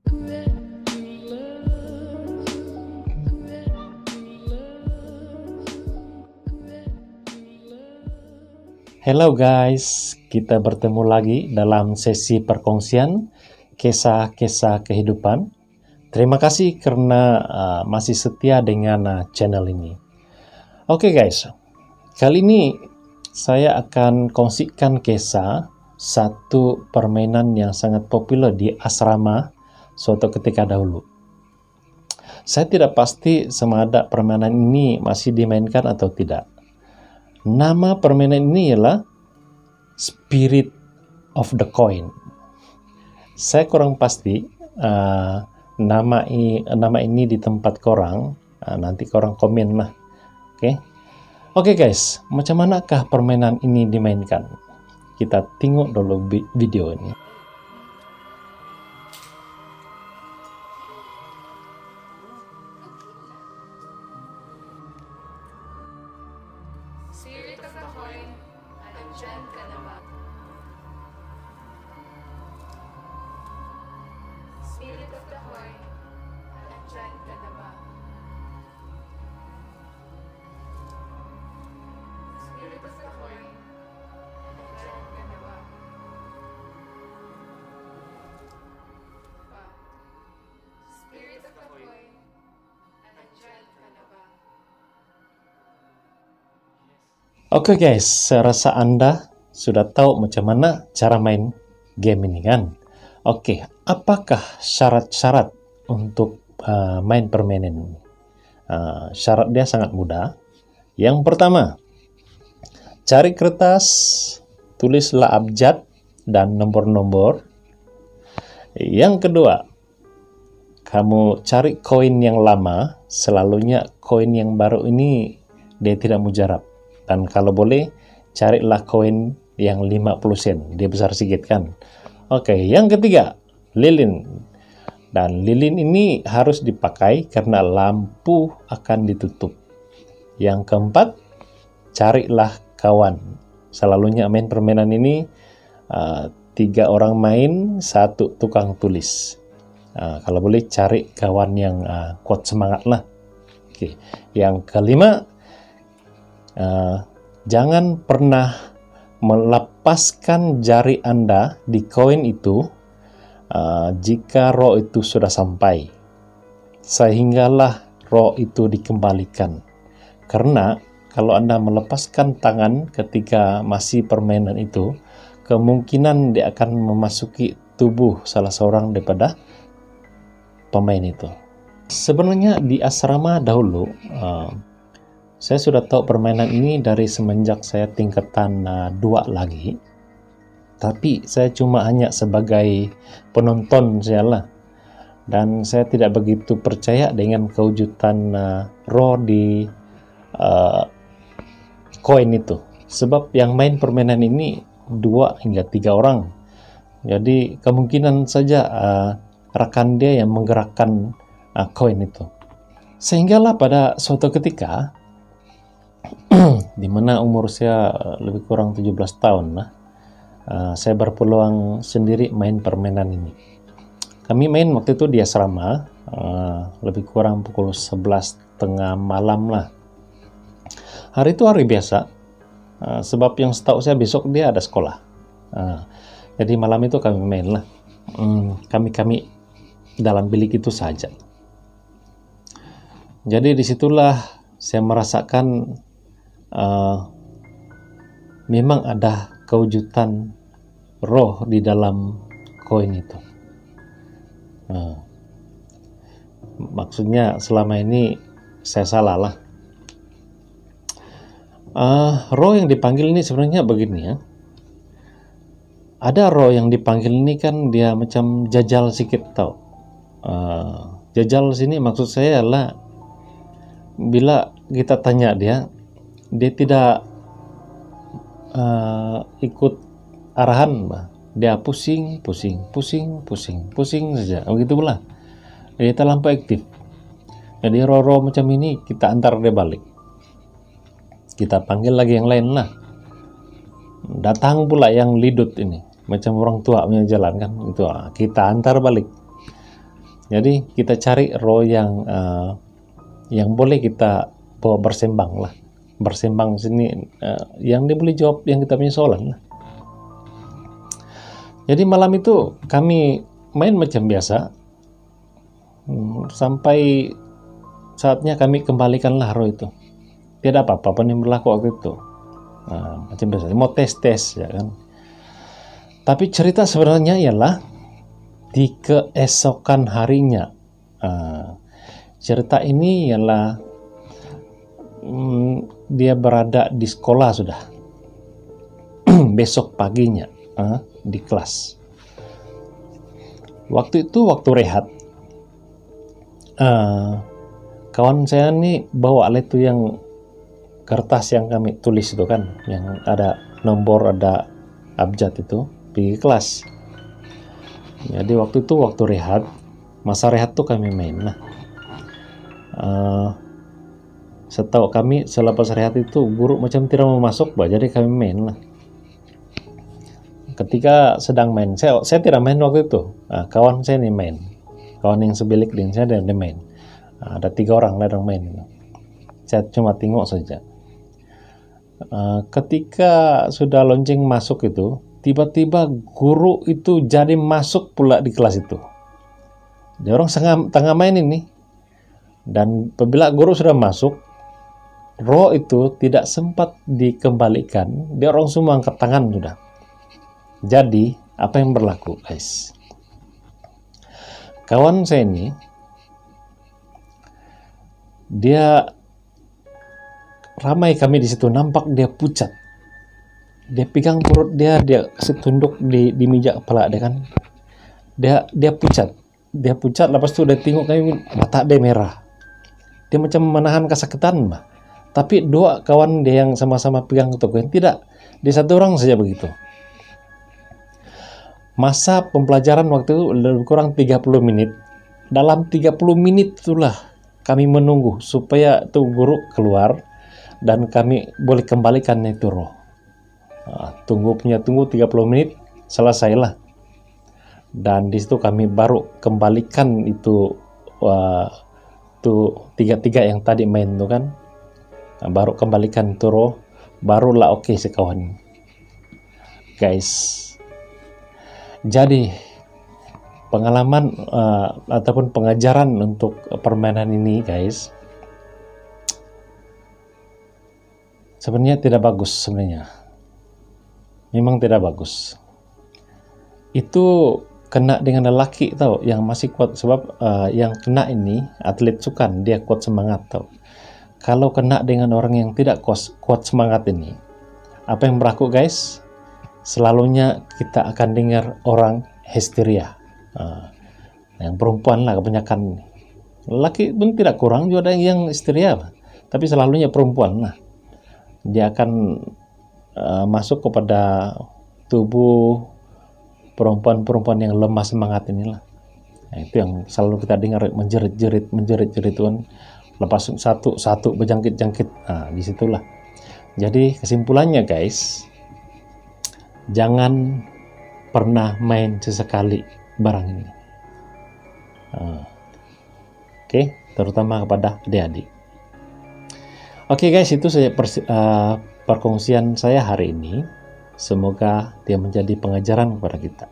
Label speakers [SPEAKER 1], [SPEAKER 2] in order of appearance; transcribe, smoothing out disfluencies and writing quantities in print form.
[SPEAKER 1] Hello guys, kita bertemu lagi dalam sesi perkongsian kisah-kisah kehidupan. Terima kasih karena masih setia dengan channel ini. Oke guys, kali ini saya akan kongsikan kisah satu permainan yang sangat populer di asrama suatu ketika dahulu. Saya tidak pasti semada permainan ini masih dimainkan atau tidak. Nama permainan ini ialah Spirit of the Coin. Saya kurang pasti nama ini di tempat korang. Nanti korang komen lah. Oke guys, macam manakah permainan ini dimainkan? Kita tengok dulu video ini.
[SPEAKER 2] Spirit of the coin, andyan ka na ba? Spirit of the coin, andyan ka na ba? Spirit of the coin, andyan ka na ba? Spirit of the coin, andyan ka na ba?
[SPEAKER 1] Oke guys, saya rasa Anda sudah tahu macam mana cara main game ini kan? Oke, apakah syarat-syarat untuk main permainan ini? Syarat dia sangat mudah. Yang pertama, cari kertas, tulislah abjad dan nomor-nomor. Yang kedua, kamu cari koin yang lama, selalunya koin yang baru ini dia tidak mujarab. Dan kalau boleh, carilah koin yang 50 sen. Dia besar sedikit kan. Oke, yang ketiga, lilin. Dan lilin ini harus dipakai karena lampu akan ditutup. Yang keempat, carilah kawan. Selalunya main permainan ini 3 orang main, 1 tukang tulis. Kalau boleh cari kawan yang kuat semangat lah. Oke, yang kelima, jangan pernah melepaskan jari Anda di koin itu jika roh itu sudah sampai, sehinggalah roh itu dikembalikan. Karena kalau Anda melepaskan tangan ketika masih permainan itu, kemungkinan dia akan memasuki tubuh salah seorang daripada pemain itu. Sebenarnya di asrama dahulu, saya sudah tahu permainan ini dari semenjak saya tingkatan 2 lagi. Tapi saya cuma hanya sebagai penonton sajalah. Dan saya tidak begitu percaya dengan kewujudan roh di koin itu. Sebab yang main permainan ini 2 hingga 3 orang. Jadi kemungkinan saja rekan dia yang menggerakkan koin itu. Sehinggalah pada suatu ketika, di mana umur saya lebih kurang 17 tahun lah, saya berpeluang sendiri main permainan ini. Kami main waktu itu di asrama, lebih kurang pukul 11:30 malam lah. Hari itu hari biasa, sebab yang setahu saya besok dia ada sekolah. Jadi malam itu kami main lah. Kami dalam bilik itu saja. Jadi disitulah saya merasakan memang ada kewujudan roh di dalam koin itu. Maksudnya selama ini saya salah lah. Roh yang dipanggil ini sebenarnya begini ya. Ada roh yang dipanggil ini kan dia macam jajal sedikit tau. Jajal sini maksud saya adalah bila kita tanya dia tidak ikut arahan, dia pusing saja, begitu pula. Dia terlampau aktif. Jadi roh-roh macam ini kita antar dia balik. Kita panggil lagi yang lain lah. Datang pula yang lidut ini, macam orang tua punya jalan kan, itu kita antar balik. Jadi kita cari roh yang boleh kita bawa bersembang lah. Bersembang sini yang dia boleh jawab yang kita punya soalan lah. Jadi malam itu kami main macam biasa sampai saatnya kami kembalikanlah roh itu. Tidak apa-apa pun yang berlaku waktu itu. Macam biasa, mau tes ya kan. Tapi cerita sebenarnya ialah di keesokan harinya. Cerita ini ialah dia berada di sekolah sudah. Besok paginya di kelas. Waktu itu waktu rehat. Kawan saya nih bawa itu yang kertas yang kami tulis itu kan, yang ada nomor, ada abjad itu di kelas. Jadi waktu itu waktu rehat, masa rehat tuh kami main. Nah, setahu kami selepas rehat itu guru macam tidak mau masuk, jadi kami main lah. Ketika sedang main, saya tidak main waktu itu. Kawan saya nih main, kawan yang sebilik dengan saya dia main. Ada 3 orang lah yang main. Saya cuma tengok saja. Ketika sudah lonceng masuk itu, tiba-tiba guru itu jadi masuk pula di kelas itu. Dia orang tengah main ini, dan apabila guru sudah masuk, roh itu tidak sempat dikembalikan. Dia orang semua angkat tangan sudah. Jadi apa yang berlaku, guys? Kawan saya ini, dia ramai kami di situ, nampak dia pucat. Dia pegang perut dia kasih tunduk di meja kepala dia kan. Dia pucat. Dia pucat, lepas itu dia tengok kami, mata dia merah. Dia macam menahan kesakitan, bah. Tapi 2 kawan dia yang sama-sama pegang itu kan tidak. Dia 1 orang saja begitu. Masa pembelajaran waktu itu lebih kurang 30 menit. Dalam 30 menit itulah kami menunggu supaya tuh guru keluar dan kami boleh kembalikan itu roh. Tunggu 30 menit, selesailah. Dan di situ kami baru kembalikan itu tuh 3 yang tadi main tuh kan. Baru kembalikan itu roh, barulah oke sekawan. Guys. Jadi pengalaman ataupun pengajaran untuk permainan ini, guys, sebenarnya tidak bagus sebenarnya. Memang tidak bagus. Itu kena dengan lelaki tahu yang masih kuat, sebab yang kena ini atlet sukan, dia kuat semangat tahu. Kalau kena dengan orang yang tidak kuat semangat ini, apa yang berlaku, guys? Selalunya kita akan dengar orang histeria. Yang perempuan lah kebanyakan. Lelaki pun tidak kurang juga ada yang histeria, tapi selalunya perempuan lah. Dia akan masuk kepada tubuh perempuan-perempuan yang lemah semangat inilah. Nah, itu yang selalu kita dengar, menjerit-jerit kan. Lepas satu berjangkit-jangkit. Disitulah. Jadi kesimpulannya, guys, jangan pernah main sesekali barang ini. Oke, terutama kepada adik-adik. Oke, guys, itu saja perkongsian saya hari ini. Semoga dia menjadi pengajaran kepada kita.